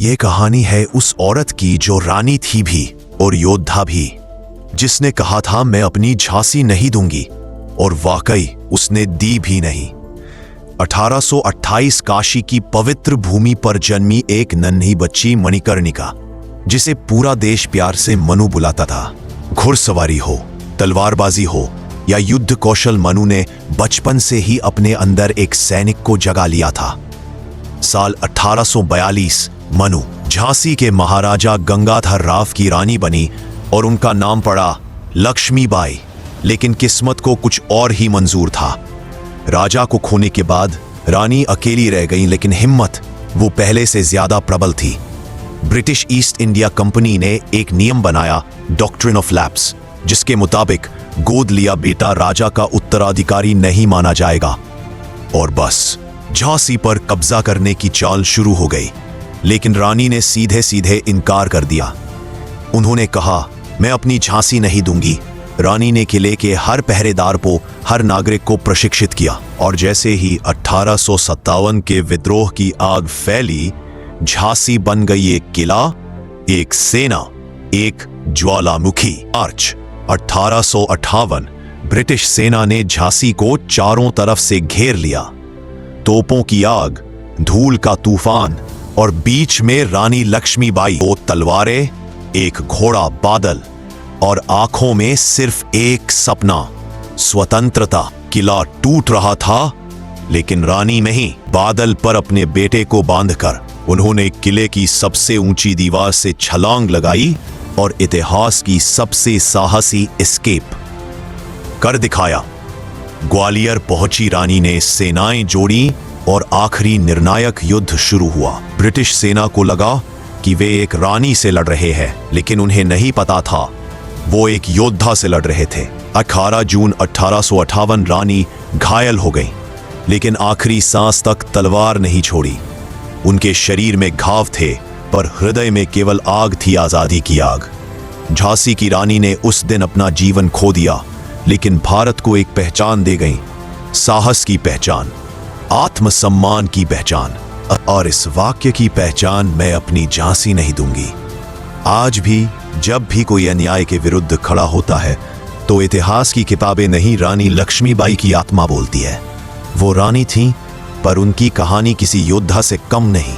ये कहानी है उस औरत की जो रानी थी भी और योद्धा भी, जिसने कहा था मैं अपनी झांसी नहीं दूंगी, और वाकई उसने दी भी नहीं। 1828 काशी की पवित्र भूमि पर जन्मी एक नन्ही बच्ची मणिकर्णिका, जिसे पूरा देश प्यार से मनु बुलाता था। घुड़सवारी हो, तलवारबाजी हो या युद्ध कौशल, मनु ने बचपन से ही अपने अंदर एक सैनिक को जगा लिया था। साल 1842 मनु झांसी के महाराजा गंगाधर राव की रानी बनी और उनका नाम पड़ा लक्ष्मीबाई। लेकिन किस्मत को कुछ और ही मंजूर था। राजा को खोने के बाद रानी अकेली रह गई, लेकिन हिम्मत वो पहले से ज्यादा प्रबल थी। ब्रिटिश ईस्ट इंडिया कंपनी ने एक नियम बनाया, डॉक्ट्रिन ऑफ लैप्स, जिसके मुताबिक गोद लिया बेटा राजा का उत्तराधिकारी नहीं माना जाएगा। और बस झांसी पर कब्जा करने की चाल शुरू हो गई। लेकिन रानी ने सीधे सीधे इनकार कर दिया। उन्होंने कहा मैं अपनी झांसी नहीं दूंगी। रानी ने किले के हर पहरेदार को, हर नागरिक को प्रशिक्षित किया, और जैसे ही 1857 के विद्रोह की आग फैली, झांसी बन गई एक किला, एक सेना, एक ज्वालामुखी मार्च। 1858 ब्रिटिश सेना ने झांसी को चारों तरफ से घेर लिया। तोपों की आग, धूल का तूफान, और बीच में रानी लक्ष्मीबाई, 2 तलवारें, एक घोड़ा बादल, और आंखों में सिर्फ एक सपना, स्वतंत्रता। किला टूट रहा था, लेकिन रानी नहीं, बादल पर अपने बेटे को बांधकर उन्होंने किले की सबसे ऊंची दीवार से छलांग लगाई और इतिहास की सबसे साहसी एस्केप कर दिखाया। ग्वालियर पहुंची रानी ने सेनाएं जोड़ी और आखिरी निर्णायक युद्ध शुरू हुआ। ब्रिटिश सेना को लगा कि वे एक रानी से लड़ रहे हैं, लेकिन उन्हें नहीं पता था वो एक योद्धा से लड़ रहे थे। 18 जून 1858 रानी घायल हो गई, लेकिन आखिरी सांस तक तलवार नहीं छोड़ी। उनके शरीर में घाव थे, पर हृदय में केवल आग थी, आजादी की आग। झांसी की रानी ने उस दिन अपना जीवन खो दिया, लेकिन भारत को एक पहचान दे गई, साहस की पहचान, आत्मसम्मान की पहचान। और इस वाक्य की पहचान मैं अपनी झांसी नहीं दूंगी। आज भी जब भी कोई अन्याय के विरुद्ध खड़ा होता है, तो इतिहास की किताबें नहीं, रानी लक्ष्मीबाई की आत्मा बोलती है। वो रानी थी, पर उनकी कहानी किसी योद्धा से कम नहीं।